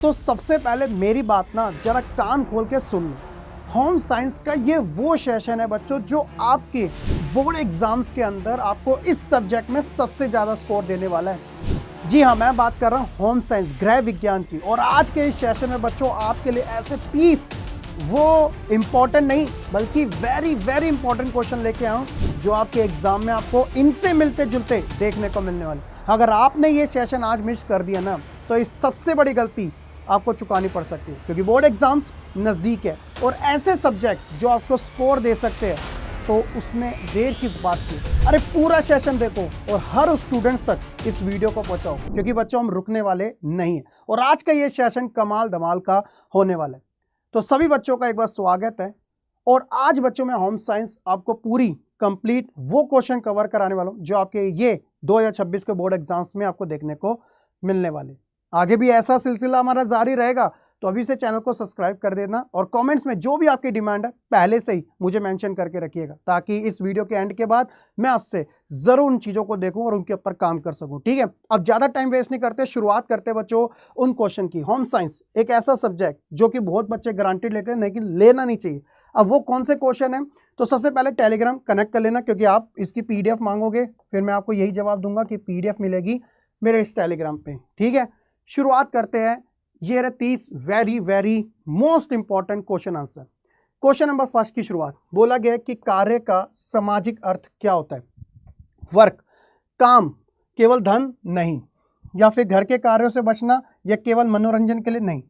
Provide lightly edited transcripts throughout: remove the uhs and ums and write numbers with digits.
तो सबसे पहले मेरी बात ना जरा कान खोल के सुन लो। होम साइंस का ये वो सेशन है बच्चों जो आपके बोर्ड एग्जाम्स के अंदर आपको इस सब्जेक्ट में सबसे ज़्यादा स्कोर देने वाला है। जी हाँ, मैं बात कर रहा हूँ होम साइंस गृह विज्ञान की। और आज के इस सेशन में बच्चों आपके लिए ऐसे 30 वो इम्पॉर्टेंट नहीं बल्कि वेरी वेरी इंपॉर्टेंट क्वेश्चन लेके आया हूँ जो आपके एग्जाम में आपको इनसे मिलते जुलते देखने को मिलने वाले। अगर आपने ये सेशन आज मिस कर दिया ना तो इस सबसे बड़ी गलती आपको चुकानी पड़ सकती है, क्योंकि बोर्ड एग्जाम्स नज़दीक है और ऐसे सब्जेक्ट जो आपको स्कोर दे सकते हैं तो उसमें देर किस बात की। अरे पूरा सेशन देखो और हर स्टूडेंट्स तक इस वीडियो को पहुंचाओ, क्योंकि बच्चों हम रुकने वाले नहीं हैं और आज का ये सेशन कमाल धमाल का होने वाला है। तो सभी बच्चों का एक बार स्वागत है। और आज बच्चों में होम साइंस आपको पूरी कंप्लीट वो क्वेश्चन कवर कराने वाला हूं जो आपके ये 2026 के बोर्ड एग्जाम्स में आपको देखने को मिलने वाले। आगे भी ऐसा सिलसिला हमारा जारी रहेगा, तो अभी से चैनल को सब्सक्राइब कर देना और कमेंट्स में जो भी आपकी डिमांड है पहले से ही मुझे मेंशन करके रखिएगा, ताकि इस वीडियो के एंड के बाद मैं आपसे जरूर उन चीज़ों को देखूं और उनके ऊपर काम कर सकूं। ठीक है, अब ज़्यादा टाइम वेस्ट नहीं करते, शुरुआत करते बच्चों उन क्वेश्चन की। होम साइंस एक ऐसा सब्जेक्ट जो कि बहुत बच्चे गारंटी लेते हैं लेकिन लेना नहीं चाहिए। अब वो कौन से क्वेश्चन है, तो सबसे पहले टेलीग्राम कनेक्ट कर लेना, क्योंकि आप इसकी PDF मांगोगे, फिर मैं आपको यही जवाब दूंगा कि PDF मिलेगी मेरे इस टेलीग्राम पे। ठीक है, शुरुआत करते हैं। ये रहे 30 very very most important question answer. Question number first की शुरुआत बोला गया कि कार्य का सामाजिक अर्थ क्या होता है। वर्क, काम, केवल धन नहीं, या फिर घर के कार्यों से बचना, या केवल मनोरंजन के लिए नहीं।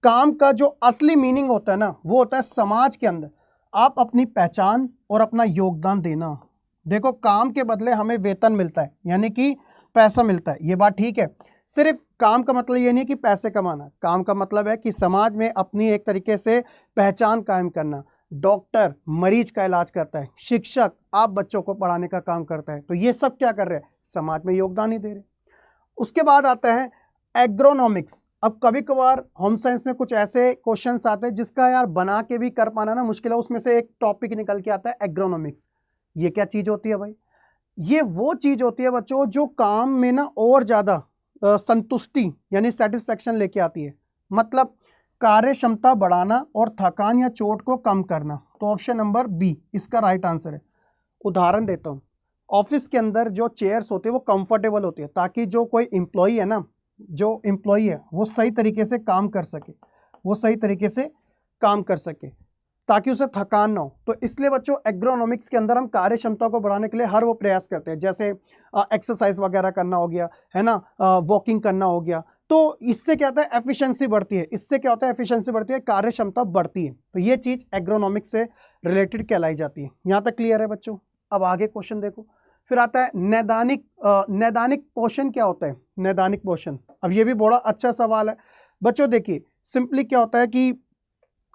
काम का जो असली मीनिंग होता है ना वो होता है समाज के अंदर आप अपनी पहचान और अपना योगदान देना। देखो, काम के बदले हमें वेतन मिलता है, यानी कि पैसा मिलता है, ये बात ठीक है। सिर्फ काम का मतलब ये नहीं कि पैसे कमाना, काम का मतलब है कि समाज में अपनी एक तरीके से पहचान कायम करना। डॉक्टर मरीज का इलाज करता है, शिक्षक आप बच्चों को पढ़ाने का काम करता है, तो ये सब क्या कर रहे हैं, समाज में योगदान ही दे रहे। उसके बाद आता है एग्रोनॉमिक्स। अब कभी कभार होम साइंस में कुछ ऐसे क्वेश्चंस आते हैं जिसका यार बना के भी कर पाना ना मुश्किल है, उसमें से एक टॉपिक निकल के आता है एग्रोनॉमिक्स। ये क्या चीज़ होती है भाई? ये वो चीज़ होती है बच्चों जो काम में ना और ज़्यादा संतुष्टि यानी सेटिस्फैक्शन लेके आती है। मतलब कार्य क्षमता बढ़ाना और थकान या चोट को कम करना। तो ऑप्शन नंबर बी इसका राइट आंसर है। उदाहरण देता हूँ, ऑफिस के अंदर जो चेयर्स होती है वो कंफर्टेबल होती है, ताकि जो कोई एम्प्लॉई है ना, जो एम्प्लॉई है वो सही तरीके से काम कर सके, वो सही तरीके से काम कर सके ताकि उसे थकान ना हो। तो इसलिए बच्चों एग्रोनॉमिक्स के अंदर हम कार्य क्षमता को बढ़ाने के लिए हर वो प्रयास करते हैं, जैसे एक्सरसाइज वगैरह करना हो गया है ना, वॉकिंग करना हो गया। तो इससे क्या होता है, एफिशिएंसी बढ़ती है। इससे क्या होता है, एफिशिएंसी बढ़ती है, कार्य क्षमता बढ़ती है। तो ये चीज़ एग्रोनॉमिक्स से रिलेटेड कहलाई जाती है। यहाँ तक क्लियर है बच्चों? अब आगे क्वेश्चन देखो। फिर आता है नैदानिक। नैदानिक पोषण क्या होता है, नैदानिक पोषण। अब ये भी बड़ा अच्छा सवाल है बच्चों। देखिए सिंपली क्या होता है कि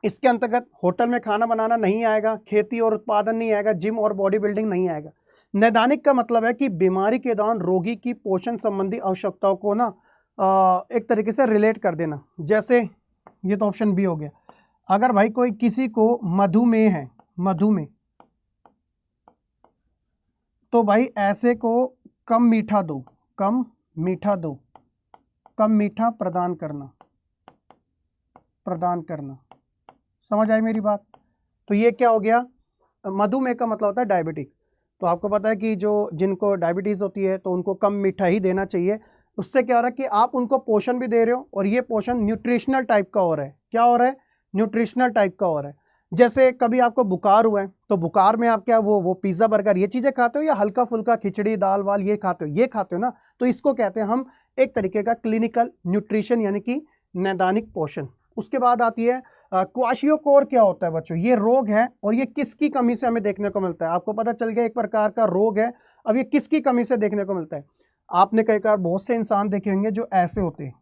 इसके अंतर्गत होटल में खाना बनाना नहीं आएगा, खेती और उत्पादन नहीं आएगा, जिम और बॉडी बिल्डिंग नहीं आएगा। नैदानिक का मतलब है कि बीमारी के दौरान रोगी की पोषण संबंधी आवश्यकताओं को ना एक तरीके से रिलेट कर देना। जैसे ये तो ऑप्शन बी हो गया। अगर भाई कोई किसी को मधुमेह है, मधुमेह, तो भाई ऐसे को कम मीठा दो, कम मीठा दो, कम मीठा प्रदान करना, प्रदान करना। समझ आई मेरी बात? तो ये क्या हो गया, मधुमेह का मतलब होता है डायबिटिक। तो आपको पता है कि जो जिनको डायबिटीज़ होती है तो उनको कम मीठा ही देना चाहिए। उससे क्या हो रहा है कि आप उनको पोषण भी दे रहे हो और ये पोषण न्यूट्रिशनल टाइप का हो रहा है। क्या हो रहा है, न्यूट्रिशनल टाइप का हो रहा है। जैसे कभी आपको बुखार हुआ है तो बुखार में आप क्या वो पिज़्ज़ा बर्गर ये चीज़ें खाते हो, या हल्का फुल्का खिचड़ी दाल वाल ये खाते हो, ये खाते हो ना, तो इसको कहते हैं हम एक तरीके का क्लिनिकल न्यूट्रिशन यानी कि नैदानिक पोषण। उसके बाद आती है क्वाशियोकोर। क्या होता है बच्चों, ये रोग है और ये किसकी कमी से हमें देखने को मिलता है? आपको पता चल गया एक प्रकार का रोग है। अब ये किसकी कमी से देखने को मिलता है? आपने कई बार बहुत से इंसान देखे होंगे जो ऐसे होते हैं,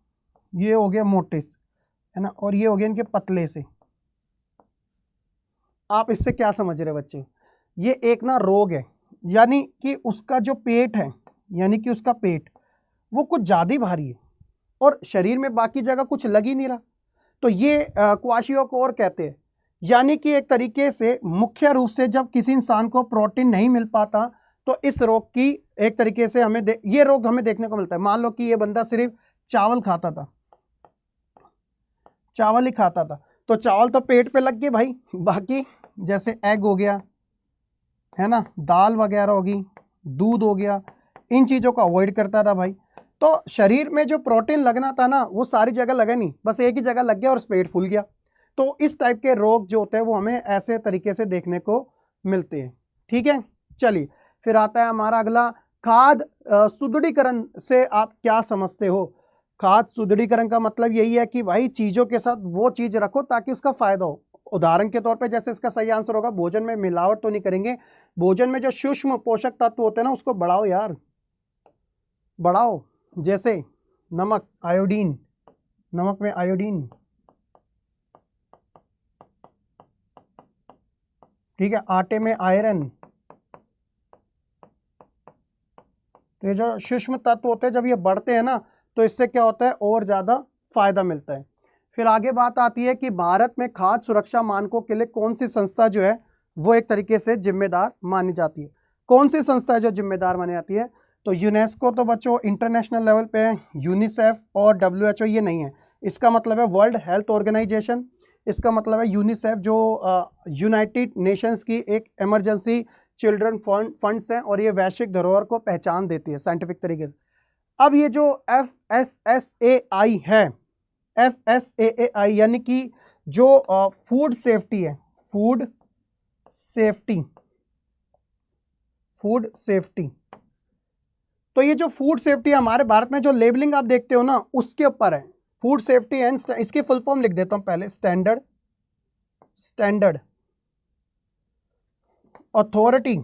ये हो गया मोटे है ना, और ये हो गया इनके पतले से। आप इससे क्या समझ रहे बच्चे? ये एक ना रोग है, यानी कि उसका जो पेट है, यानी कि उसका पेट वो कुछ ज़्यादा ही भारी है और शरीर में बाकी जगह कुछ लग ही नहीं रहा। तो ये क्वाशियोकोर कहते हैं। यानी कि एक तरीके से मुख्य रूप से जब किसी इंसान को प्रोटीन नहीं मिल पाता तो इस रोग की एक तरीके से ये रोग हमें देखने को मिलता है। मान लो कि ये बंदा सिर्फ चावल खाता था, चावल ही खाता था, तो चावल तो पेट पे लग गए भाई। बाकी जैसे एग हो गया, है ना, दाल वगैरह होगी, दूध हो गया, इन चीज़ों को अवॉइड करता था भाई। तो शरीर में जो प्रोटीन लगना था ना, वो सारी जगह लगा नहीं, बस एक ही जगह लग गया और पेट फूल गया। तो इस टाइप के रोग जो होते हैं वो हमें ऐसे तरीके से देखने को मिलते हैं। ठीक है, चलिए फिर आता है हमारा अगला, खाद सुदृढ़ीकरण से आप क्या समझते हो? खाद सुदृढ़ीकरण का मतलब यही है कि भाई चीज़ों के साथ वो चीज़ रखो ताकि उसका फायदा हो। उदाहरण के तौर पे जैसे इसका सही आंसर होगा, भोजन में मिलावट तो नहीं करेंगे, भोजन में जो सूक्ष्म पोषक तत्व होते हैं ना उसको बढ़ाओ यार, बढ़ाओ। जैसे नमक, आयोडीन, नमक में आयोडीन, ठीक है, आटे में आयरन। तो ये जो सूक्ष्म तत्व होते हैं जब ये बढ़ते हैं ना तो इससे क्या होता है, और ज़्यादा फायदा मिलता है। फिर आगे बात आती है कि भारत में खाद्य सुरक्षा मानकों के लिए कौन सी संस्था जो है वो एक तरीके से जिम्मेदार मानी जाती है? कौन सी संस्था है जो जिम्मेदार मानी जाती है? तो यूनेस्को तो बच्चों इंटरनेशनल लेवल पे है, यूनिसेफ और WHO ये नहीं है। इसका मतलब है वर्ल्ड हेल्थ ऑर्गेनाइजेशन, इसका मतलब है यूनिसेफ जो यूनाइटेड नेशंस की एक इमरजेंसी चिल्ड्रन फंड्स हैं, और ये वैश्विक धरोहर को पहचान देती है साइंटिफिक तरीके से। अब ये जो FSSAI है, FSSAI यानी कि जो फूड सेफ्टी है, फूड सेफ्टी, फूड सेफ्टी, तो ये जो फूड सेफ्टी है हमारे भारत में जो लेबलिंग आप देखते हो ना उसके ऊपर है फूड सेफ्टी एंड, इसकी फुल फॉर्म लिख देता हूं पहले, standard authority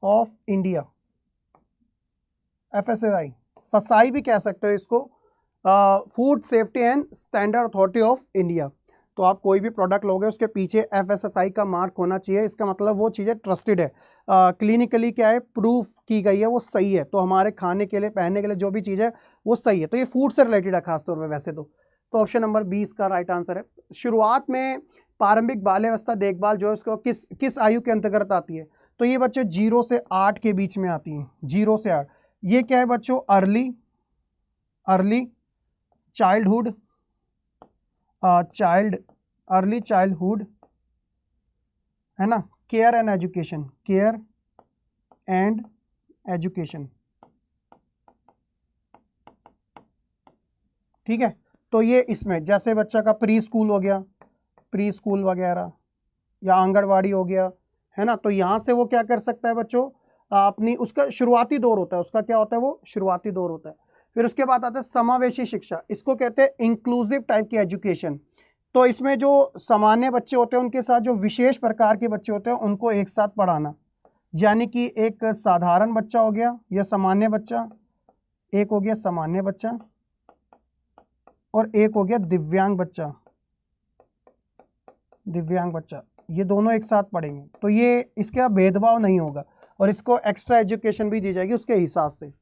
of India, FSSAI, फसाई भी कह सकते हो इसको, food safety and standard authority of India. तो आप कोई भी प्रोडक्ट लोगे उसके पीछे FSSAI का मार्क होना चाहिए, इसका मतलब वो चीज़ें ट्रस्टेड है, क्लिनिकली क्या है, प्रूफ की गई है, वो सही है, तो हमारे खाने के लिए, पहनने के लिए जो भी चीज़ है वो सही है। तो ये फूड से रिलेटेड है खासतौर पर वैसे तो ऑप्शन नंबर 20 का राइट आंसर है। शुरुआत में प्रारंभिक बाल्यावस्था देखभाल जो है उसको किस आयु के अंतर्गत आती है? तो ये बच्चों 0 से 8 के बीच में आती है, 0 से 8। ये क्या है बच्चों, अर्ली चाइल्डहुड, अर्ली चाइल्डहुड, है ना, केयर एंड एजुकेशन, ठीक है। तो ये इसमें जैसे बच्चा का प्री स्कूल हो गया, प्री स्कूल वगैरह, या आंगनवाड़ी हो गया, है ना, तो यहाँ से वो क्या कर सकता है बच्चों, अपनी उसका शुरुआती दौर होता है, उसका क्या होता है, वो शुरुआती दौर होता है। फिर उसके बाद आता है समावेशी शिक्षा, इसको कहते हैं इंक्लूसिव टाइप की एजुकेशन। तो इसमें जो सामान्य बच्चे होते हैं उनके साथ जो विशेष प्रकार के बच्चे होते हैं उनको एक साथ पढ़ाना, यानी कि एक साधारण बच्चा हो गया या सामान्य बच्चा, एक हो गया सामान्य बच्चा और एक हो गया दिव्यांग बच्चा, ये दोनों एक साथ पढ़ेंगे। तो ये इसका भेदभाव नहीं होगा और इसको एक्स्ट्रा एजुकेशन भी दी जाएगी उसके हिसाब से।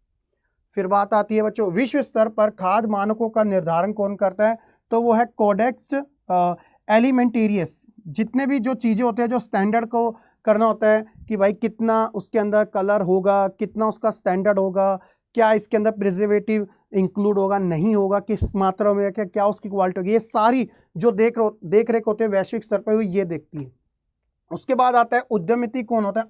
फिर बात आती है बच्चों, विश्व स्तर पर खाद्य मानकों का निर्धारण कौन करता है? तो वो है कोडेक्स एलिमेंटेरियस। जितने भी जो चीज़ें होते हैं जो स्टैंडर्ड को करना होता है कि भाई कितना उसके अंदर कलर होगा, कितना उसका स्टैंडर्ड होगा, क्या इसके अंदर प्रिजर्वेटिव इंक्लूड होगा, नहीं होगा, किस मात्रा में, क्या उसकी क्वालिटी होगी, ये सारी जो देख रेख होते हैं वैश्विक स्तर पर ये देखती है। उसके बाद आता है उद्यमिता कौन होता है?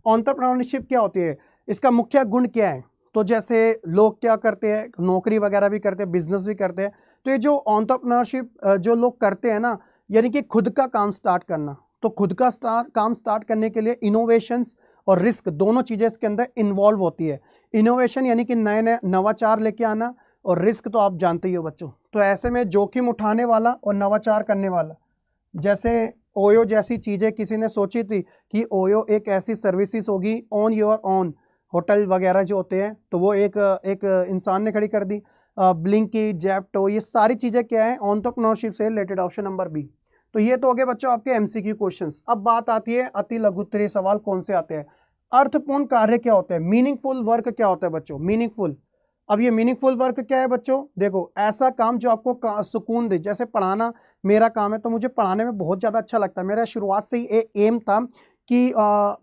एंटरप्रेन्योरशिप क्या होती है, इसका मुख्य गुण क्या है? तो जैसे लोग क्या करते हैं, नौकरी वगैरह भी करते हैं, बिजनेस भी करते हैं, तो ये जो एंटरप्रेन्योरशिप जो लोग करते हैं ना, यानी कि खुद का काम स्टार्ट करना, तो खुद का काम स्टार्ट करने के लिए इनोवेशंस और रिस्क दोनों चीज़ें इसके अंदर इन्वॉल्व होती है। इनोवेशन यानी कि नए नए नवाचार लेके आना, और रिस्क तो आप जानते ही हो बच्चों। तो ऐसे में जोखिम उठाने वाला और नवाचार करने वाला, जैसे ओयो जैसी चीज़ें किसी ने सोची थी कि ओयो एक ऐसी सर्विसेज होगी ऑन योर ओन, होटल वगैरह जो होते हैं, तो वो एक इंसान ने खड़ी कर दी। ब्लिंकी, जेप्टो, ये सारी चीज़ें क्या है, एंटरप्रेन्योरशिप से रिलेटेड, ऑप्शन नंबर बी। तो ये तो हो गए बच्चों आपके MCQ क्वेश्चंस। अब बात आती है अति लघु उत्तरीय सवाल कौन से आते हैं। अर्थपूर्ण कार्य क्या होता है, मीनिंगफुल वर्क क्या होता है बच्चों, मीनिंगफुल। अब ये मीनिंगफुल वर्क क्या है बच्चों, देखो ऐसा काम जो आपको सुकून दे, जैसे पढ़ाना मेरा काम है तो मुझे पढ़ाने में बहुत ज़्यादा अच्छा लगता है, मेरा शुरुआत से ही एम था कि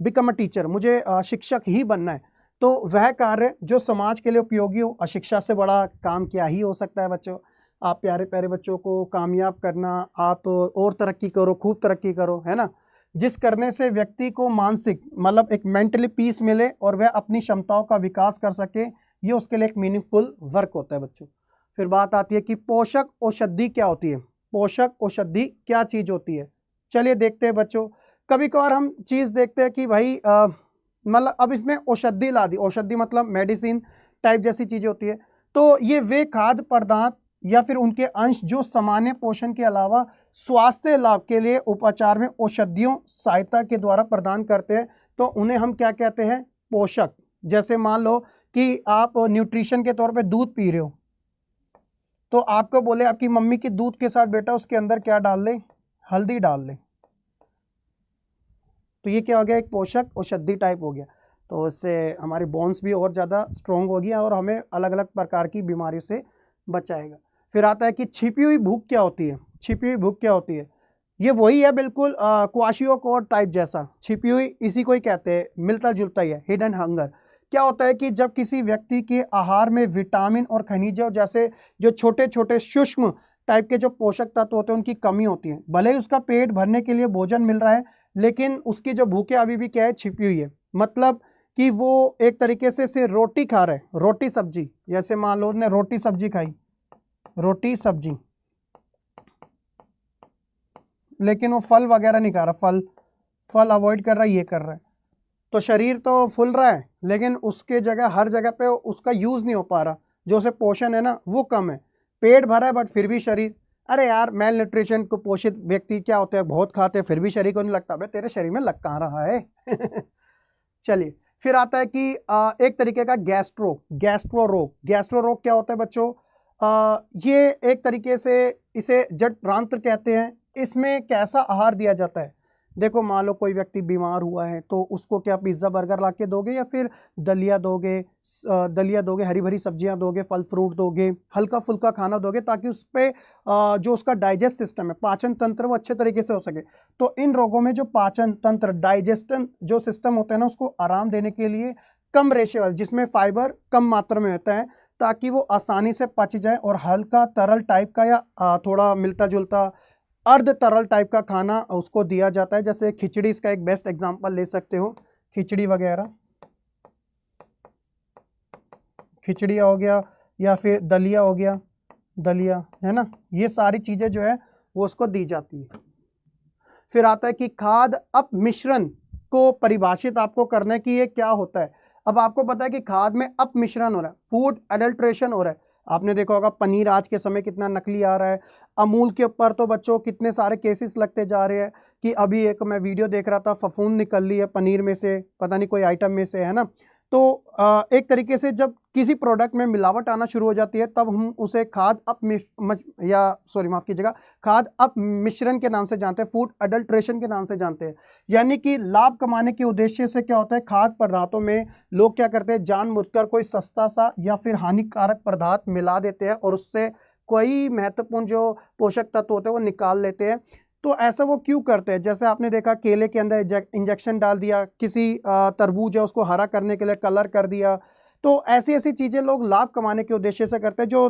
बिकम अ टीचर, मुझे शिक्षक ही बनना है। तो वह कार्य जो समाज के लिए उपयोगी हो, और शिक्षा से बड़ा काम क्या ही हो सकता है बच्चों। आप प्यारे प्यारे बच्चों को कामयाब करना, आप और तरक्की करो, खूब तरक्की करो, है ना, जिस करने से व्यक्ति को मानसिक मतलब एक मेंटली पीस मिले और वह अपनी क्षमताओं का विकास कर सके, ये उसके लिए एक मीनिंगफुल वर्क होता है बच्चों। फिर बात आती है कि पोषक औषधि क्या होती है। पोषक औषधि क्या चीज़ होती है, चलिए देखते हैं बच्चों। कभी कभार हम चीज़ देखते हैं कि भाई मतलब अब इसमें औषधि ला दी, औषधि मतलब मेडिसिन टाइप जैसी चीज़ें होती है। तो ये वे खाद्य पदार्थ या फिर उनके अंश जो सामान्य पोषण के अलावा स्वास्थ्य लाभ के लिए उपचार में औषधियों सहायता के द्वारा प्रदान करते हैं, तो उन्हें हम क्या कहते हैं, पोषक। जैसे मान लो कि आप न्यूट्रिशन के तौर पे दूध पी रहे हो, तो आपको बोले आपकी मम्मी की दूध के साथ बेटा उसके अंदर क्या डाल ले, हल्दी डाल ले, तो ये क्या हो गया, एक पोषक औषधि टाइप हो गया। तो इससे हमारी बोन्स भी और ज़्यादा स्ट्रॉन्ग होगी और हमें अलग अलग प्रकार की बीमारियों से बचाएगा। फिर आता है कि छिपी हुई भूख क्या होती है। छिपी हुई भूख क्या होती है, ये वही है बिल्कुल क्वाशियोकोर टाइप जैसा, छिपी हुई इसी को ही कहते हैं, मिलता जुलता ही है, हिडन हंगर। क्या होता है कि जब किसी व्यक्ति के आहार में विटामिन और खनिजों जैसे जो छोटे छोटे सूक्ष्म टाइप के जो पोषक तत्व होते हैं उनकी कमी होती है। भले ही उसका पेट भरने के लिए भोजन मिल रहा है, लेकिन उसकी जो भूख है अभी भी क्या है, छिपी हुई है। मतलब कि वो एक तरीके से रोटी खा रहा है, रोटी सब्जी, जैसे मान लो उसने रोटी सब्जी खाई, रोटी सब्जी, लेकिन वो फल वगैरह नहीं खा रहा, फल अवॉइड कर रहा है, ये कर रहा है, तो शरीर तो फूल रहा है लेकिन उसके जगह हर जगह पे उसका यूज़ नहीं हो पा रहा, जो उसे पोषण है ना वो कम है। पेट भरा है बट फिर भी शरीर, अरे यार मेल न्यूट्रिशन को पोषित व्यक्ति क्या होते हैं, बहुत खाते हैं फिर भी शरीर को नहीं लगता, भाई तेरे शरीर में लग कहाँ रहा है चलिए फिर आता है कि एक तरीके का गैस्ट्रो रोग क्या होता है बच्चों, ये एक तरीके से इसे जठरांत्र कहते हैं। इसमें कैसा आहार दिया जाता है, देखो मान लो कोई व्यक्ति बीमार हुआ है तो उसको क्या पिज्ज़ा बर्गर ला के दोगे या फिर दलिया दोगे, हरी भरी सब्जियां दोगे, फल फ्रूट दोगे, हल्का फुल्का खाना दोगे, ताकि उस पर जो उसका डाइजेस्ट सिस्टम है, पाचन तंत्र, वो अच्छे तरीके से हो सके। तो इन रोगों में जो पाचन तंत्र, डाइजेस्टन जो सिस्टम होता है ना, उसको आराम देने के लिए कम रेशे वाले, जिसमें फाइबर कम मात्रा में होता है, ताकि वो आसानी से पच जाए और हल्का तरल टाइप का या थोड़ा मिलता जुलता अर्ध तरल टाइप का खाना उसको दिया जाता है। जैसे खिचड़ी इसका एक बेस्ट एग्जांपल ले सकते हो, खिचड़ी वगैरह, खिचड़ी हो गया या फिर दलिया हो गया, दलिया है ना, ये सारी चीज़ें जो है वो उसको दी जाती है। फिर आता है कि खाद्य अपमिश्रण को परिभाषित आपको करने की ये क्या होता है। अब आपको पता है कि खाद्य में अपमिश्रण हो रहा है, फूड एडल्ट्रेशन हो रहा है। आपने देखा होगा पनीर आज के समय कितना नकली आ रहा है, अमूल के ऊपर तो बच्चों कितने सारे केसेस लगते जा रहे हैं कि अभी एक मैं वीडियो देख रहा था, फफूंद निकल रही है पनीर में से, पता नहीं कोई आइटम में से, है ना। तो एक तरीके से जब किसी प्रोडक्ट में मिलावट आना शुरू हो जाती है तब हम उसे खाद्य अपमिश्रण के नाम से जानते हैं, फूड अडल्ट्रेशन के नाम से जानते हैं। यानी कि लाभ कमाने के उद्देश्य से क्या होता है, खाद्य पदार्थों में लोग क्या करते हैं, जानबूझकर कोई सस्ता सा या फिर हानिकारक पदार्थ मिला देते हैं और उससे कोई महत्वपूर्ण जो पोषक तत्व होते हैं वो निकाल लेते हैं। तो ऐसा वो क्यों करते हैं, जैसे आपने देखा केले के अंदर इंजेक्शन डाल दिया, किसी तरबूज है उसको हरा करने के लिए कलर कर दिया। तो ऐसी ऐसी चीज़ें लोग लाभ कमाने के उद्देश्य से करते हैं। जो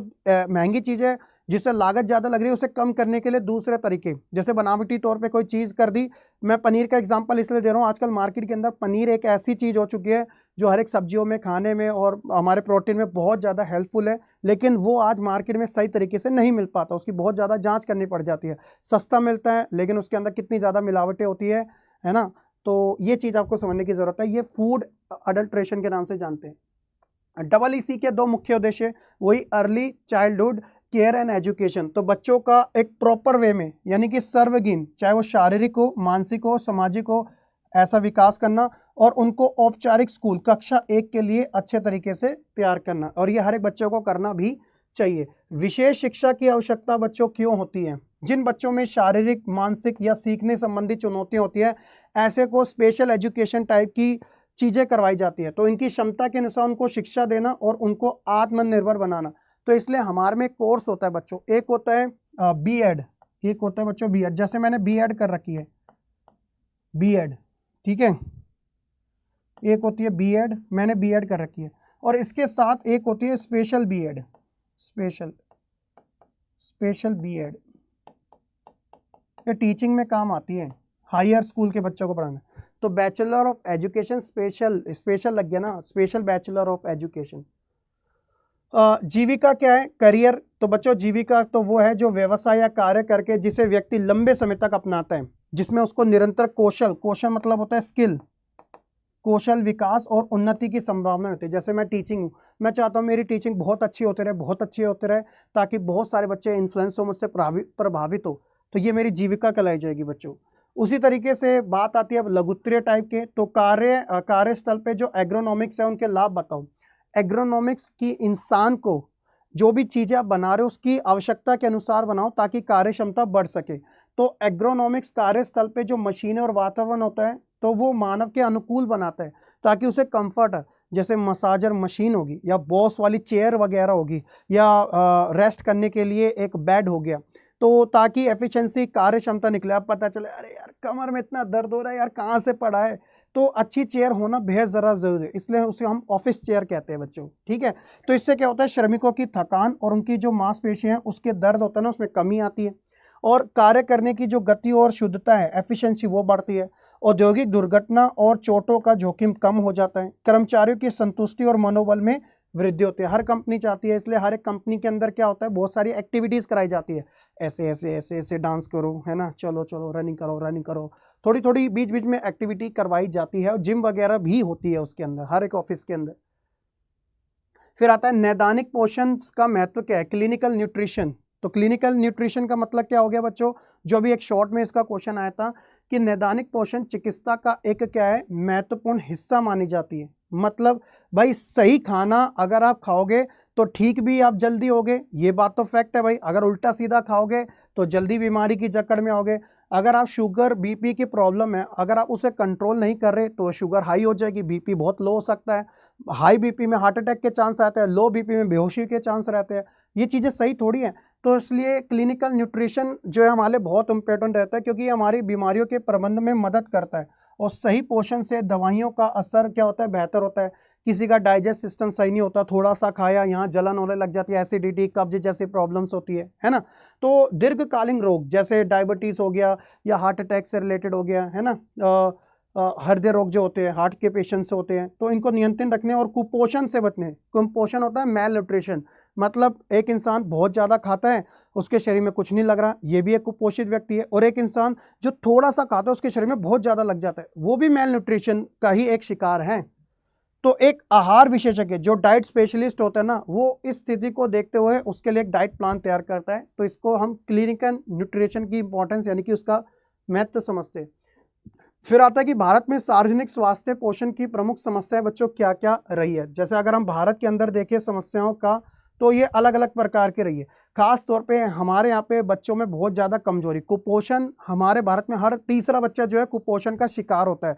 महंगी चीज़ें जिससे लागत ज़्यादा लग रही है उसे कम करने के लिए दूसरे तरीके, जैसे बनावटी तौर पे कोई चीज़ कर दी। मैं पनीर का एग्जांपल इसलिए दे रहा हूँ, आजकल मार्केट के अंदर पनीर एक ऐसी चीज़ हो चुकी है जो हर एक सब्जियों में, खाने में और हमारे प्रोटीन में बहुत ज़्यादा हेल्पफुल है, लेकिन वो आज मार्केट में सही तरीके से नहीं मिल पाता, उसकी बहुत ज़्यादा जाँच करनी पड़ जाती है। सस्ता मिलता है लेकिन उसके अंदर कितनी ज़्यादा मिलावटें होती है ना। तो ये चीज़ आपको समझने की ज़रूरत है, ये फूड अडल्ट्रेशन के नाम से जानते हैं। EEC के दो मुख्य उद्देश्य, वही early childhood care and education, तो बच्चों का एक प्रॉपर वे में, यानी कि सर्वगीण, चाहे वो शारीरिक हो, मानसिक हो, सामाजिक हो, ऐसा विकास करना और उनको औपचारिक स्कूल कक्षा 1 के लिए अच्छे तरीके से तैयार करना, और ये हर एक बच्चों को करना भी चाहिए। विशेष शिक्षा की आवश्यकता बच्चों क्यों होती है, जिन बच्चों में शारीरिक, मानसिक या सीखने संबंधी चुनौतियाँ होती है, ऐसे को स्पेशल एजुकेशन टाइप की चीज़ें करवाई जाती है। तो इनकी क्षमता के अनुसार उनको शिक्षा देना और उनको आत्मनिर्भर बनाना। तो इसलिए हमारे में कोर्स होता है बच्चों, एक होता है B.Ed, एक होता है बच्चों B.Ed, जैसे मैंने B.Ed कर रखी है, B.Ed, ठीक है। एक होती है बीएड, मैंने बीएड कर रखी है, और इसके साथ एक होती है स्पेशल बीएड, स्पेशल बीएड। ये टीचिंग में काम आती है, हायर स्कूल के बच्चों को पढ़ाना। तो बैचलर ऑफ एजुकेशन स्पेशल लग गया ना, स्पेशल बैचलर ऑफ एजुकेशन। जीविका क्या है? करियर। तो बच्चों जीविका तो वो है जो व्यवसाय या कार्य करके जिसे व्यक्ति लंबे समय तक अपनाता है, जिसमें उसको निरंतर कौशल मतलब होता है स्किल, कौशल विकास और उन्नति की संभावना होती है। जैसे मैं टीचिंग हूँ, मैं चाहता हूँ मेरी टीचिंग बहुत अच्छी होते रहे, ताकि बहुत सारे बच्चे इन्फ्लुएंस हो, मुझसे प्रभावित हो, तो ये मेरी जीविका कहलाई जाएगी बच्चों। उसी तरीके से बात आती है अब लघुत्तरीय टाइप के। तो कार्यस्थल पे जो एग्रोनॉमिक्स है उनके लाभ बताओ। एग्रोनॉमिक्स की इंसान को जो भी चीज़ें आप बना रहे हो उसकी आवश्यकता के अनुसार बनाओ ताकि कार्य क्षमता बढ़ सके। तो एग्रोनॉमिक्स कार्यस्थल पे जो मशीनें और वातावरण होता है तो वो मानव के अनुकूल बनाता है ताकि उसे कंफर्ट है। जैसे मसाजर मशीन होगी या बॉस वाली चेयर वगैरह होगी या रेस्ट करने के लिए एक बेड हो गया, तो ताकि एफिशिएंसी कार्य क्षमता निकले। अब पता चले अरे यार कमर में इतना दर्द हो रहा है यार, कहाँ से पड़ा है, तो अच्छी चेयर होना बेहद ज़रा ज़रूरी है, इसलिए उसे हम ऑफिस चेयर कहते हैं बच्चों। ठीक है, तो इससे क्या होता है, श्रमिकों की थकान और उनकी जो मांसपेशियां हैं उसके दर्द होता है ना, उसमें कमी आती है, और कार्य करने की जो गति और शुद्धता है, एफिशिएंसी, वो बढ़ती है। औद्योगिक दुर्घटना और चोटों का जोखिम कम हो जाता है। कर्मचारियों की संतुष्टि और मनोबल में वृद्धि होती है। हर कंपनी चाहती है, इसलिए हर एक कंपनी के अंदर क्या होता है, बहुत सारी एक्टिविटीज़ कराई जाती है, ऐसे ऐसे ऐसे ऐसे डांस करो, है ना, चलो चलो रनिंग करो, थोड़ी थोड़ी बीच बीच में एक्टिविटी करवाई जाती है, और जिम वगैरह भी होती है उसके अंदर, हर एक ऑफिस के अंदर। फिर आता है नैदानिक पोषण का महत्व क्या है, क्लिनिकल न्यूट्रिशन। तो क्लिनिकल न्यूट्रिशन का मतलब क्या हो गया बच्चों, जो भी एक शॉर्ट में इसका क्वेश्चन आया था कि नैदानिक पोषण चिकित्सा का एक क्या है, महत्वपूर्ण हिस्सा मानी जाती है। मतलब भाई सही खाना अगर आप खाओगे तो ठीक भी आप जल्दी होगे, ये बात तो फैक्ट है भाई। अगर उल्टा सीधा खाओगे तो जल्दी बीमारी की जकड़ में आओगे। अगर आप शुगर बीपी की प्रॉब्लम है, अगर आप उसे कंट्रोल नहीं कर रहे तो शुगर हाई हो जाएगी, बीपी बहुत लो हो सकता है, हाई बीपी में हार्ट अटैक के चांस आते हैं, लो बीपी में बेहोशी के चांस रहते हैं। ये चीज़ें सही थोड़ी हैं। तो इसलिए क्लिनिकल न्यूट्रिशन जो है हमारे बहुत इंपॉर्टेंट रहता है, क्योंकि ये हमारी बीमारियों के प्रबंधन में मदद करता है, और सही पोषण से दवाइयों का असर क्या होता है, बेहतर होता है। किसी का डाइजेस्ट सिस्टम सही नहीं होता, थोड़ा सा खाया यहाँ जलन होने लग जाती है, एसिडिटी कब्ज जैसी प्रॉब्लम्स होती है ना। तो दीर्घकालीन रोग जैसे डायबिटीज़ हो गया या हार्ट अटैक से रिलेटेड हो गया, है ना, हृदय रोग जो होते हैं, हार्ट के पेशेंट्स होते हैं, तो इनको नियंत्रण रखने और कुपोषण से बचने। कुपोषण होता है मेल न्यूट्रिशन, मतलब एक इंसान बहुत ज़्यादा खाता है, उसके शरीर में कुछ नहीं लग रहा, ये भी एक कुपोषित व्यक्ति है। और एक इंसान जो थोड़ा सा खाता है उसके शरीर में बहुत ज़्यादा लग जाता है, वो भी मेल न्यूट्रिशन का ही एक शिकार है। तो एक आहार विशेषज्ञ जो डाइट स्पेशलिस्ट होता है ना, वो इस स्थिति को देखते हुए उसके लिए एक डाइट प्लान तैयार करता है। तो इसको हम क्लिनिकल न्यूट्रिशन की इंपॉर्टेंस यानी कि उसका महत्व समझते हैं। फिर आता है कि भारत में सार्वजनिक स्वास्थ्य पोषण की प्रमुख समस्याएं बच्चों क्या क्या रही है। जैसे अगर हम भारत के अंदर देखें समस्याओं का, तो ये अलग अलग प्रकार की रही है। खास तौर पे हमारे यहाँ पे बच्चों में बहुत ज़्यादा कमजोरी, कुपोषण, हमारे भारत में हर तीसरा बच्चा जो है कुपोषण का शिकार होता है।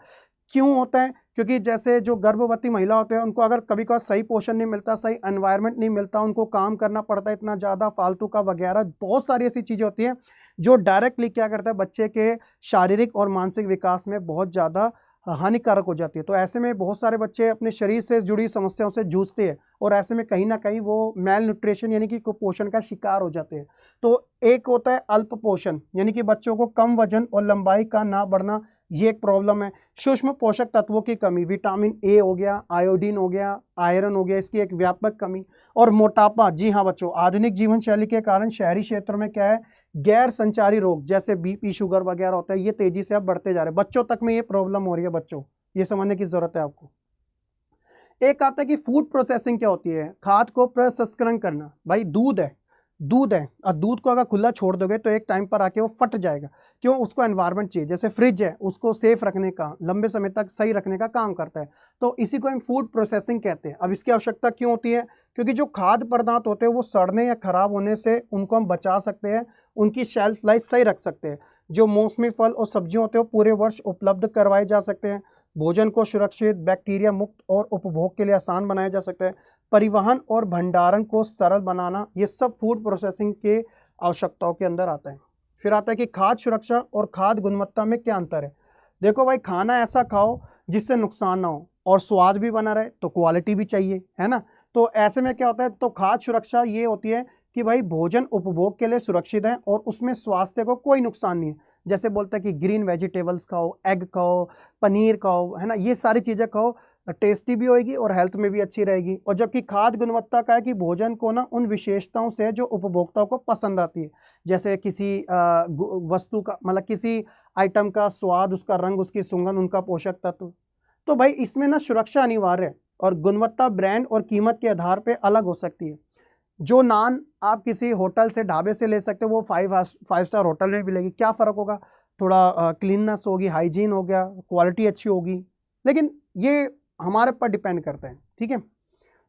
क्यों होता है? क्योंकि जैसे जो गर्भवती महिला होते हैं उनको अगर कभी कभार सही पोषण नहीं मिलता, सही एनवायरनमेंट नहीं मिलता, उनको काम करना पड़ता है इतना ज़्यादा फालतू का वगैरह, बहुत सारी ऐसी चीज़ें होती हैं जो डायरेक्टली क्या करता है, बच्चे के शारीरिक और मानसिक विकास में बहुत ज़्यादा हानिकारक हो जाती है। तो ऐसे में बहुत सारे बच्चे अपने शरीर से जुड़ी समस्याओं से जूझते हैं, और ऐसे में कहीं ना कहीं वो मेल न्यूट्रिशन यानी कि कुपोषण का शिकार हो जाते हैं। तो एक होता है अल्प पोषण, यानी कि बच्चों को कम वजन और लंबाई का ना बढ़ना, ये एक प्रॉब्लम है। सूक्ष्म पोषक तत्वों की कमी, विटामिन ए हो गया, आयोडीन हो गया, आयरन हो गया, इसकी एक व्यापक कमी। और मोटापा, जी हाँ बच्चों, आधुनिक जीवन शैली के कारण शहरी क्षेत्रों में क्या है, गैर संचारी रोग जैसे बीपी शुगर वगैरह होता है, ये तेजी से अब बढ़ते जा रहे हैं। बच्चों तक में ये प्रॉब्लम हो रही है बच्चों, ये समझने की जरूरत है आपको। एक आता है कि फूड प्रोसेसिंग क्या होती है, खाद्य को प्रसंस्करण करना। भाई दूध है और दूध को अगर खुला छोड़ दोगे तो एक टाइम पर आके वो फट जाएगा। क्यों? उसको एनवायरनमेंट चाहिए। जैसे फ्रिज है, उसको सेफ रखने का, लंबे समय तक सही रखने का काम करता है। तो इसी को हम फूड प्रोसेसिंग कहते हैं। अब इसकी आवश्यकता क्यों होती है? क्योंकि जो खाद्य पदार्थ होते हैं वो सड़ने या खराब होने से उनको हम बचा सकते हैं, उनकी शेल्फ लाइफ सही रख सकते हैं। जो मौसमी फल और सब्जियां होते हैं वो पूरे वर्ष उपलब्ध करवाए जा सकते हैं। भोजन को सुरक्षित, बैक्टीरिया मुक्त और उपभोग के लिए आसान बनाया जा सकता है। परिवहन और भंडारण को सरल बनाना, ये सब फूड प्रोसेसिंग के आवश्यकताओं के अंदर आता है। फिर आता है कि खाद्य सुरक्षा और खाद्य गुणवत्ता में क्या अंतर है। देखो भाई, खाना ऐसा खाओ जिससे नुकसान ना हो, और स्वाद भी बना रहे तो क्वालिटी भी चाहिए, है ना। तो ऐसे में क्या होता है, तो खाद्य सुरक्षा ये होती है कि भाई भोजन उपभोग के लिए सुरक्षित है और उसमें स्वास्थ्य को कोई नुकसान नहीं है। जैसे बोलते हैं कि ग्रीन वेजिटेबल्स खाओ, एग खाओ, पनीर खाओ, है ना, ये सारी चीज़ें खाओ, टेस्टी भी होएगी और हेल्थ में भी अच्छी रहेगी। और जबकि खाद्य गुणवत्ता का है कि भोजन को ना उन विशेषताओं से जो उपभोक्ताओं को पसंद आती है, जैसे किसी वस्तु का मतलब किसी आइटम का स्वाद, उसका रंग, उसकी सुगंध, उनका पोषक तत्व। तो भाई इसमें ना सुरक्षा अनिवार्य है और गुणवत्ता ब्रांड और कीमत के आधार पे अलग हो सकती है। जो नान आप किसी होटल से, ढाबे से ले सकते हो, वो 5 स्टार होटल में मिलेगी। क्या फ़र्क होगा, थोड़ा क्लीननेस होगी, हाइजीन हो गया, क्वालिटी अच्छी होगी, लेकिन ये हमारे पर डिपेंड करता है, ठीक है।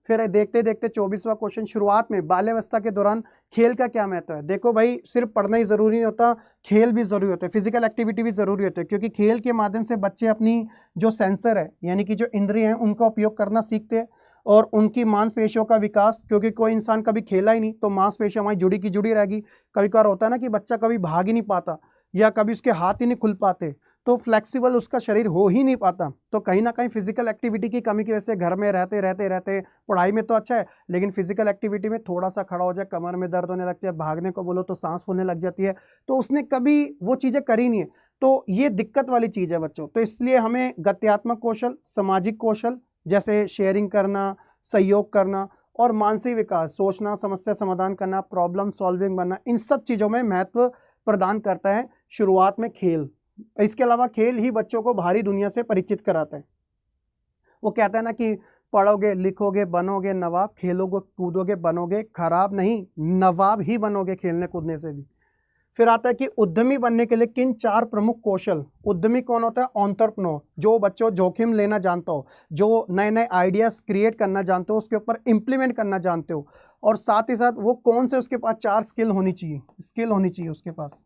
फिर देखते देखते 24वां क्वेश्चन, शुरुआत में बाल्यावस्था के दौरान खेल का क्या महत्व है। देखो भाई, सिर्फ पढ़ना ही ज़रूरी नहीं होता, खेल भी ज़रूरी होता है, फिजिकल एक्टिविटी भी ज़रूरी होती है, क्योंकि खेल के माध्यम से बच्चे अपनी जो सेंसर है, यानी कि जो इंद्रिय हैं, उनका उपयोग करना सीखते हैं और उनकी मांसपेशियों का विकास, क्योंकि कोई इंसान कभी खेला ही नहीं तो मांसपेशियां हमारी जुड़ी की जुड़ी रहेगी। कभी कभार होता है ना कि बच्चा कभी भाग ही नहीं पाता या कभी उसके हाथ ही नहीं खुल पाते, तो फ्लेक्सिबल उसका शरीर हो ही नहीं पाता। तो कहीं ना कहीं फिजिकल एक्टिविटी की कमी की वजह से घर में रहते रहते रहते, पढ़ाई में तो अच्छा है लेकिन फिजिकल एक्टिविटी में थोड़ा सा खड़ा हो जाए, कमर में दर्द होने लगती है, भागने को बोलो तो सांस फूलने लग जाती है, तो उसने कभी वो चीज़ें करी नहीं है। तो ये दिक्कत वाली चीज़ है बच्चों। तो इसलिए हमें गत्यात्मक कौशल, सामाजिक कौशल जैसे शेयरिंग करना, सहयोग करना और मानसिक विकास, सोचना, समस्या समाधान करना, प्रॉब्लम सॉल्विंग बनना, इन सब चीज़ों में महत्व प्रदान करता है शुरुआत में खेल। इसके अलावा खेल ही बच्चों को बाहरी दुनिया से परिचित कराता है। वो कहता है ना कि पढ़ोगे लिखोगे बनोगे नवाब, खेलोगे कूदोगे बनोगे खराब नहीं, नवाब ही बनोगे खेलने कूदने से भी। फिर आता है कि उद्यमी बनने के लिए किन 4 प्रमुख कौशल। उद्यमी कौन होता है, एंटरप्रेन्योर, जो बच्चों जोखिम लेना जानता हो, जो नए नए आइडियाज क्रिएट करना जानते हो, उसके ऊपर इंप्लीमेंट करना जानते हो, और साथ ही साथ वो कौन से उसके पास 4 स्किल होनी चाहिए उसके पास।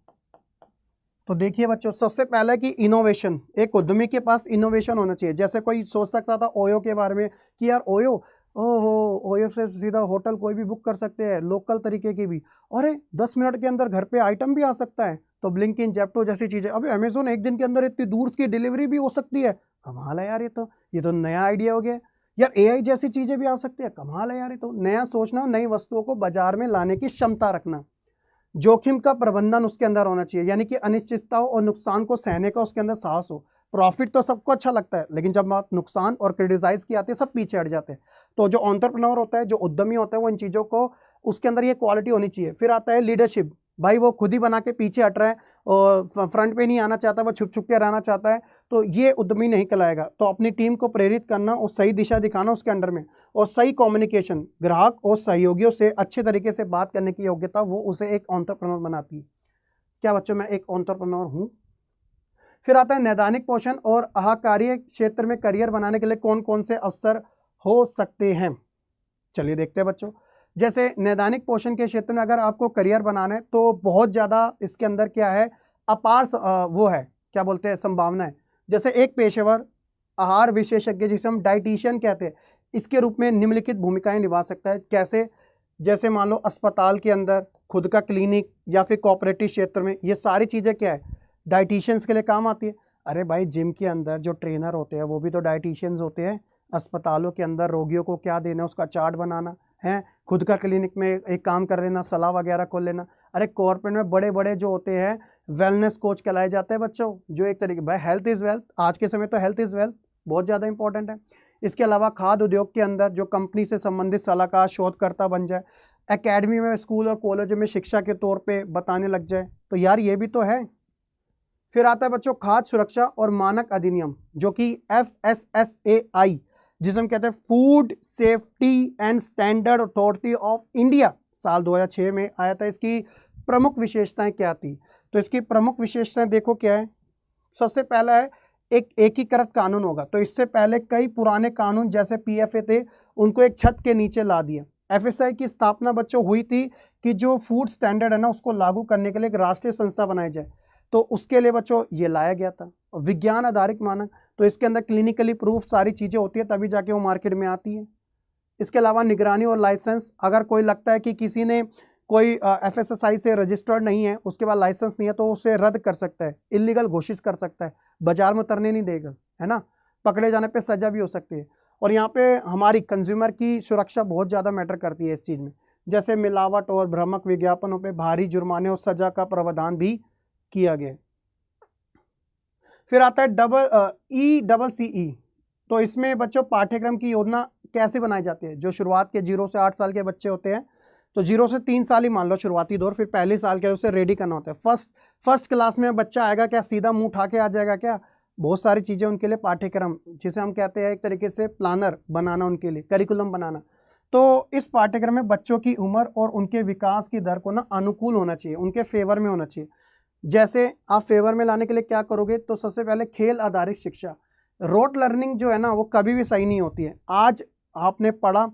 तो देखिए बच्चों, सबसे पहले कि इनोवेशन, एक उद्यमी के पास इनोवेशन होना चाहिए। जैसे कोई सोच सकता था ओयो के बारे में कि यार ओयो, ओहो, ओयो से सीधा होटल कोई भी बुक कर सकते हैं, लोकल तरीके की भी, अरे 10 मिनट के अंदर घर पे आइटम भी आ सकता है। तो ब्लिंकिन, जेप्टो जैसी चीज़ें, अभी अमेजोन एक दिन के अंदर इतनी दूर की डिलीवरी भी हो सकती है, कमाल है यार, ये तो नया आइडिया हो गया यार। एआई जैसी चीज़ें भी आ सकती है, कमाल है यार, ये तो नया सोचना, नई वस्तुओं को बाजार में लाने की क्षमता रखना। जोखिम का प्रबंधन उसके अंदर होना चाहिए, यानी कि अनिश्चितताओं और नुकसान को सहने का उसके अंदर साहस हो। प्रॉफिट तो सबको अच्छा लगता है, लेकिन जब बात नुकसान और क्रिटिसाइज की आती है, सब पीछे हट जाते हैं। तो जो एंटरप्रेन्योर होता है, जो उद्यमी होता है, वो इन चीज़ों को, उसके अंदर ये क्वालिटी होनी चाहिए। फिर आता है लीडरशिप, भाई वो खुद ही बना के पीछे हट रहा है और फ्रंट पे नहीं आना चाहता, वो छुप छुप के रहना चाहता है, तो ये उद्यमी नहीं कहलाएगा। तो अपनी टीम को प्रेरित करना और सही दिशा दिखाना उसके अंडर में, और सही कम्युनिकेशन, ग्राहक और सहयोगियों से अच्छे तरीके से बात करने की योग्यता, वो उसे एक एंटरप्रेन्योर बनाती है। क्या बच्चों, मैं एक एंटरप्रेन्योर हूँ। फिर आता है नैदानिक पोषण और आहाकार्य क्षेत्र में करियर बनाने के लिए कौन कौन से अवसर हो सकते हैं। चलिए देखते हैं बच्चों। जैसे नैदानिक पोषण के क्षेत्र में अगर आपको करियर बनाना है तो बहुत ज़्यादा इसके अंदर क्या है, अपार वो है, क्या बोलते हैं, संभावना है। जैसे एक पेशेवर आहार विशेषज्ञ, जिसे हम डाइटिशियन कहते हैं, इसके रूप में निम्नलिखित भूमिकाएं निभा सकता है। कैसे, जैसे मान लो अस्पताल के अंदर खुद का क्लिनिक या फिर कोऑपरेटिव क्षेत्र में, ये सारी चीज़ें क्या है, डाइटिशियंस के लिए काम आती है। अरे भाई, जिम के अंदर जो ट्रेनर होते हैं वो भी तो डाइटिशियंस होते हैं। अस्पतालों के अंदर रोगियों को क्या देना है उसका चार्ट बनाना है, खुद का क्लिनिक में एक काम कर लेना, सलाह वगैरह खोल लेना। अरे कॉर्पोरेट में बड़े बड़े जो होते हैं वेलनेस कोच कहलाए जाते हैं बच्चों, जो एक तरीके, भाई हेल्थ इज़ वेल्थ, आज के समय तो हेल्थ इज़ वेल्थ बहुत ज़्यादा इंपॉर्टेंट है। इसके अलावा खाद्य उद्योग के अंदर जो कंपनी से संबंधित सलाहकार, शोधकर्ता बन जाए, एकेडमी में, स्कूल और कॉलेज में शिक्षा के तौर पे बताने लग जाए, तो यार ये भी तो है। फिर आता है बच्चों खाद्य सुरक्षा और मानक अधिनियम, जो कि FSSAI, जिसे हम कहते हैं food safety and standard authority of India, साल 2006 में आया था। इसकी प्रमुख विशेषताएं क्या थी, तो इसकी प्रमुख विशेषताएं देखो क्या है। सबसे पहला है एक एकीकृत कानून होगा। तो इससे पहले कई पुराने कानून जैसे PFA थे, उनको एक छत के नीचे ला दिया। FSI की स्थापना बच्चों हुई थी कि जो फूड स्टैंडर्ड है ना, उसको लागू करने के लिए एक राष्ट्रीय संस्था बनाई जाए, तो उसके लिए बच्चों ये लाया गया था। विज्ञान आधारित मानक, तो इसके अंदर क्लिनिकली प्रूफ सारी चीज़ें होती है, तभी जाके वो मार्केट में आती है। इसके अलावा निगरानी और लाइसेंस, अगर कोई लगता है कि किसी ने कोई FSSAI से रजिस्टर्ड नहीं है, उसके बाद लाइसेंस नहीं है, तो उसे रद्द कर सकता है, इलीगल घोषित कर सकता है, बाजार में उतरने नहीं देगा, है ना। पकड़े जाने पे सज़ा भी हो सकती है। और यहाँ पे हमारी कंज्यूमर की सुरक्षा बहुत ज़्यादा मैटर करती है इस चीज़ में, जैसे मिलावट और भ्रामक विज्ञापनों पे भारी जुर्माने और सज़ा का प्रावधान भी किया गया। फिर आता है ECCE। तो इसमें बच्चों पाठ्यक्रम की योजना कैसे बनाई जाती है। जो शुरुआत के 0 से 8 साल के बच्चे होते हैं, तो 0 से 3 साल ही मान लो शुरुआती दौर, फिर पहले साल के उसे रेडी करना होता है। फर्स्ट क्लास में बच्चा आएगा क्या सीधा मुंह उठा के आ जाएगा क्या? बहुत सारी चीज़ें उनके लिए पाठ्यक्रम, जिसे हम कहते हैं एक तरीके से प्लानर बनाना, उनके लिए करिकुलम बनाना। तो इस पाठ्यक्रम में बच्चों की उम्र और उनके विकास की दर को ना अनुकूल होना चाहिए, उनके फेवर में होना चाहिए। जैसे आप फेवर में लाने के लिए क्या करोगे, तो सबसे पहले खेल आधारित शिक्षा। रोट लर्निंग जो है ना वो कभी भी सही नहीं होती है। आज आपने पढ़ा,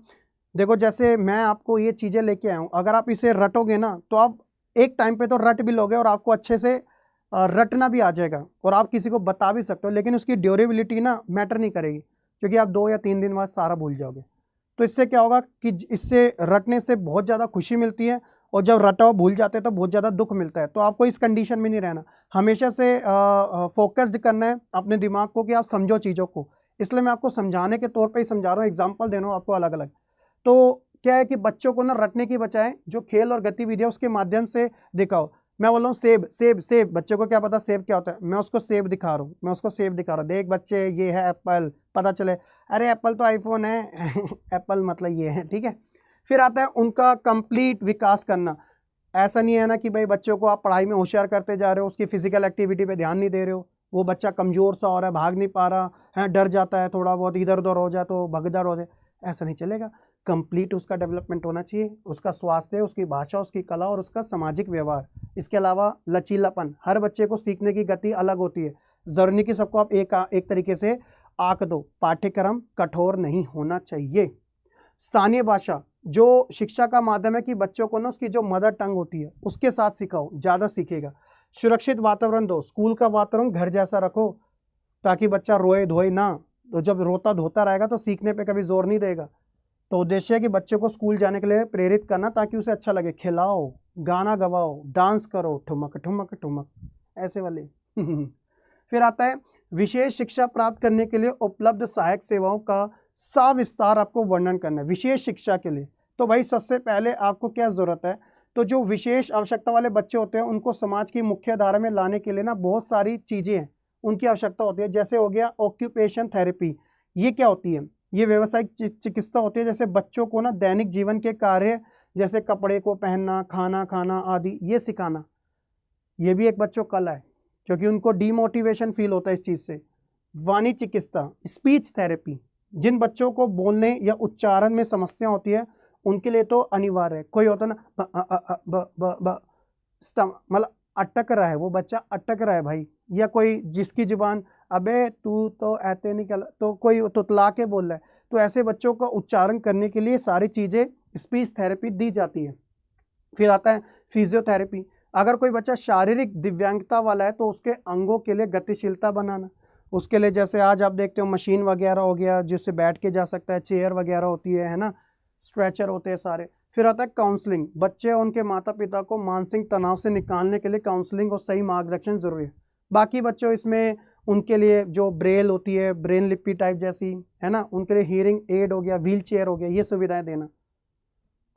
देखो जैसे मैं आपको ये चीज़ें लेके आया हूँ, अगर आप इसे रटोगे ना तो आप एक टाइम पे तो रट भी लोगे और आपको अच्छे से रटना भी आ जाएगा और आप किसी को बता भी सकते हो, लेकिन उसकी ड्यूरेबिलिटी ना मैटर नहीं करेगी, क्योंकि आप 2 या 3 दिन बाद सारा भूल जाओगे। तो इससे क्या होगा कि इससे रटने से बहुत ज़्यादा खुशी मिलती है, और जब रटा हुआ भूल जाते हैं तो बहुत ज़्यादा दुख मिलता है। तो आपको इस कंडीशन में नहीं रहना, हमेशा से फोकस्ड करना है अपने दिमाग को कि आप समझो चीज़ों को। इसलिए मैं आपको समझाने के तौर पे ही समझा रहा हूँ, एग्जांपल दे रहा हूँ आपको अलग अलग। तो क्या है कि बच्चों को ना रटने की बजाय जो खेल और गतिविधियाँ उसके माध्यम से दिखाओ। मैं बोल रहा हूँ सेब सेब सेब, बच्चों को क्या पता सेब क्या होता है, मैं उसको सेब दिखा रहा हूँ, मैं उसको सेब दिखा रहा हूँ, देख बच्चे ये है एप्पल, पता चले अरे एप्पल तो आईफोन है एप्पल मतलब ये है, ठीक है। फिर आता है उनका कंप्लीट विकास करना। ऐसा नहीं है ना कि भाई बच्चों को आप पढ़ाई में होशियार करते जा रहे हो, उसकी फिजिकल एक्टिविटी पे ध्यान नहीं दे रहे हो, वो बच्चा कमज़ोर सा हो रहा है, भाग नहीं पा रहा है, डर जाता है, थोड़ा बहुत इधर उधर हो जाए तो भगदड़ हो जाए, ऐसा नहीं चलेगा। कंप्लीट उसका डेवलपमेंट होना चाहिए, उसका स्वास्थ्य, उसकी भाषा, उसकी कला और उसका सामाजिक व्यवहार। इसके अलावा लचीलापन, हर बच्चे को सीखने की गति अलग होती है, ज़रूरी नहीं कि सबको आप एक तरीके से आंक दो। पाठ्यक्रम कठोर नहीं होना चाहिए। स्थानीय भाषा जो शिक्षा का माध्यम है कि बच्चों को ना उसकी जो मदर टंग होती है उसके साथ सिखाओ, ज़्यादा सीखेगा। सुरक्षित वातावरण दो, स्कूल का वातावरण घर जैसा रखो ताकि बच्चा रोए धोए ना, तो जब रोता धोता रहेगा तो सीखने पे कभी जोर नहीं देगा। तो उद्देश्य है कि बच्चे को स्कूल जाने के लिए प्रेरित करना ताकि उसे अच्छा लगे। खिलाओ, गाना गवाओ, डांस करो, ठुमक ठुमक ठुमक, ऐसे वाले फिर आता है विशेष शिक्षा प्राप्त करने के लिए उपलब्ध सहायक सेवाओं का सविस्तार आपको वर्णन करना है विशेष शिक्षा के लिए। तो भाई सबसे पहले आपको क्या ज़रूरत है, तो जो विशेष आवश्यकता वाले बच्चे होते हैं उनको समाज की मुख्य धारा में लाने के लिए ना बहुत सारी चीज़ें हैं, उनकी आवश्यकता होती है। जैसे हो गया ऑक्यूपेशन थेरेपी, ये क्या होती है, ये व्यावसायिक चिकित्सा होती है। जैसे बच्चों को ना दैनिक जीवन के कार्य जैसे कपड़े को पहनना, खाना खाना आदि ये सिखाना, ये भी एक बच्चों कला है, क्योंकि उनको डीमोटिवेशन फील होता है इस चीज़ से। वाणी चिकित्सा, स्पीच थेरेपी, जिन बच्चों को बोलने या उच्चारण में समस्या होती है उनके लिए तो अनिवार्य है। कोई होता ना मतलब अटक रहा है, वो बच्चा अटक रहा है भाई, या कोई जिसकी जुबान अबे तू तो ऐसे नहीं कर, तो कोई तुतला के बोल रहा है, तो ऐसे बच्चों का उच्चारण करने के लिए सारी चीज़ें स्पीच थेरेपी दी जाती है। फिर आता है फिजियोथेरेपी, अगर कोई बच्चा शारीरिक दिव्यांगता वाला है तो उसके अंगों के लिए गतिशीलता बनाना, उसके लिए जैसे आज आप देखते हो मशीन वगैरह हो गया जिससे बैठ के जा सकता है, चेयर वगैरह होती है ना, स्ट्रेचर होते हैं सारे। फिर आता है काउंसलिंग, बच्चे और उनके माता पिता को मानसिक तनाव से निकालने के लिए काउंसलिंग और सही मार्गदर्शन जरूरी है। बाकी बच्चों इसमें उनके लिए जो ब्रेल होती है, ब्रेन लिपि टाइप जैसी है ना, उनके लिए हीयरिंग एड हो गया, व्हील चेयर हो गया, ये सुविधाएं देना।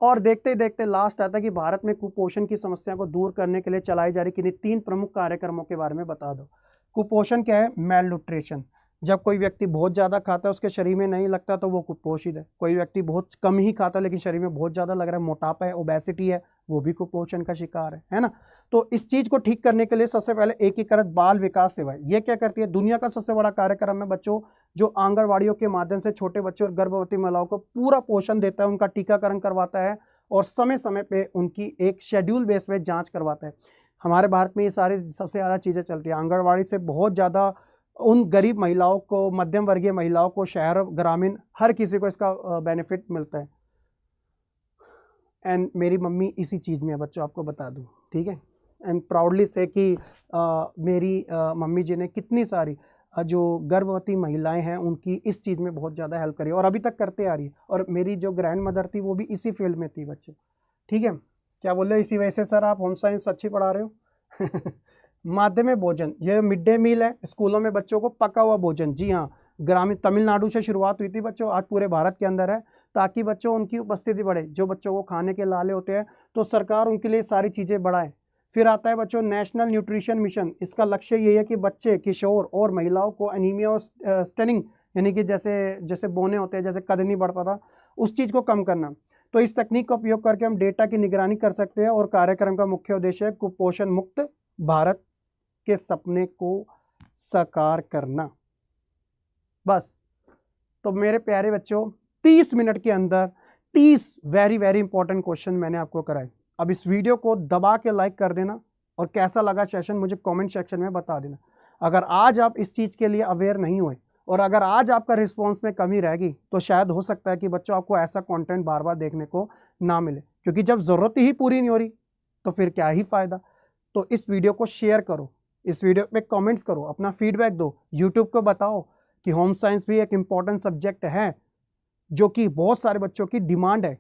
और देखते ही देखते लास्ट आता है कि भारत में कुपोषण की समस्या को दूर करने के लिए चलाई जा रही किन्हीं 3 प्रमुख कार्यक्रमों के बारे में बता दो। कुपोषण क्या है? मेल न्यूट्रिशन, जब कोई व्यक्ति बहुत ज़्यादा खाता है उसके शरीर में नहीं लगता तो वो कुपोषित है। कोई व्यक्ति बहुत कम ही खाता है लेकिन शरीर में बहुत ज़्यादा लग रहा है, मोटापा है, ओबेसिटी है, वो भी कुपोषण का शिकार है ना। तो इस चीज़ को ठीक करने के लिए सबसे पहले एकीकृत बाल विकास सेवा, ये क्या करती है? दुनिया का सबसे बड़ा कार्यक्रम है बच्चों, जो आंगनवाड़ियों के माध्यम से छोटे बच्चों और गर्भवती महिलाओं को पूरा पोषण देता है, उनका टीकाकरण करवाता है और समय समय पे उनकी एक शेड्यूल बेस में जांच करवाता है। हमारे भारत में ये सारी सबसे ज़्यादा चीज़ें चलती है। आंगनवाड़ी से बहुत ज़्यादा उन गरीब महिलाओं को, मध्यम वर्गीय महिलाओं को, शहर ग्रामीण हर किसी को इसका बेनिफिट मिलता है। एंड मेरी मम्मी इसी चीज़ में है बच्चों, आपको बता दूं, ठीक है। एंड प्राउडली से कि मेरी मम्मी जी ने कितनी सारी जो गर्भवती महिलाएं हैं उनकी इस चीज़ में बहुत ज़्यादा हेल्प करी और अभी तक करते आ रही है। और मेरी जो ग्रैंड मदर थी वो भी इसी फील्ड में थी बच्चे, ठीक है। क्या बोल रहे हो? इसी वजह से सर आप होम साइंस अच्छी पढ़ा रहे हो माध्यमिक भोजन, ये मिड डे मील है, स्कूलों में बच्चों को पका हुआ भोजन, जी हाँ, ग्रामीण तमिलनाडु से शुरुआत हुई थी बच्चों, आज पूरे भारत के अंदर है, ताकि बच्चों उनकी उपस्थिति बढ़े। जो बच्चों को खाने के लाले होते हैं तो सरकार उनके लिए सारी चीज़ें बढ़ाए। फिर आता है बच्चों नेशनल न्यूट्रिशन मिशन। इसका लक्ष्य ये है कि बच्चे, किशोर और महिलाओं को एनीमिया और स्टेनिंग यानी कि जैसे बोने होते हैं, जैसे कद नहीं बढ़ता था, उस चीज़ को कम करना। तो इस तकनीक का उपयोग करके हम डेटा की निगरानी कर सकते हैं और कार्यक्रम का मुख्य उद्देश्य है कुपोषण मुक्त भारत के सपने को साकार करना। बस। तो मेरे प्यारे बच्चों 30 मिनट के अंदर 30 वेरी वेरी इंपॉर्टेंट क्वेश्चन मैंने आपको कराए। अब इस वीडियो को दबा के लाइक कर देना और कैसा लगा सेशन मुझे कमेंट सेक्शन में बता देना। अगर आज आप इस चीज़ के लिए अवेयर नहीं हुए और अगर आज आपका रिस्पॉन्स में कमी रहेगी तो शायद हो सकता है कि बच्चों आपको ऐसा कंटेंट बार बार देखने को ना मिले, क्योंकि जब ज़रूरत ही पूरी नहीं हो रही तो फिर क्या ही फ़ायदा। तो इस वीडियो को शेयर करो, इस वीडियो पे कमेंट्स करो, अपना फीडबैक दो, यूट्यूब को बताओ कि होम साइंस भी एक इम्पॉर्टेंट सब्जेक्ट है जो कि बहुत सारे बच्चों की डिमांड है।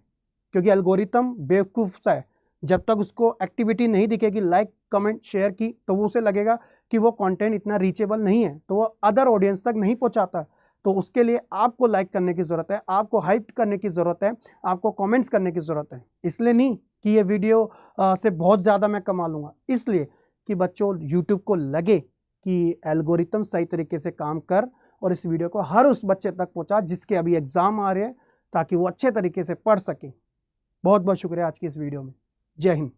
क्योंकि एल्गोरिथम बेवकूफ़ सा है, जब तक उसको एक्टिविटी नहीं दिखेगी, लाइक कमेंट शेयर की, तो वो उसे लगेगा कि वो कंटेंट इतना रीचेबल नहीं है, तो वो अदर ऑडियंस तक नहीं पहुंचाता। तो उसके लिए आपको लाइक करने की ज़रूरत है, आपको हाइप करने की ज़रूरत है, आपको कमेंट्स करने की ज़रूरत है। इसलिए नहीं कि ये वीडियो से बहुत ज़्यादा मैं कमा लूँगा, इसलिए कि बच्चों यूट्यूब को लगे कि एल्गोरिथम सही तरीके से काम कर और इस वीडियो को हर उस बच्चे तक पहुँचा जिसके अभी एग्ज़ाम आ रहे हैं, ताकि वो अच्छे तरीके से पढ़ सके। बहुत बहुत शुक्रिया आज की इस वीडियो में। जय हिंद।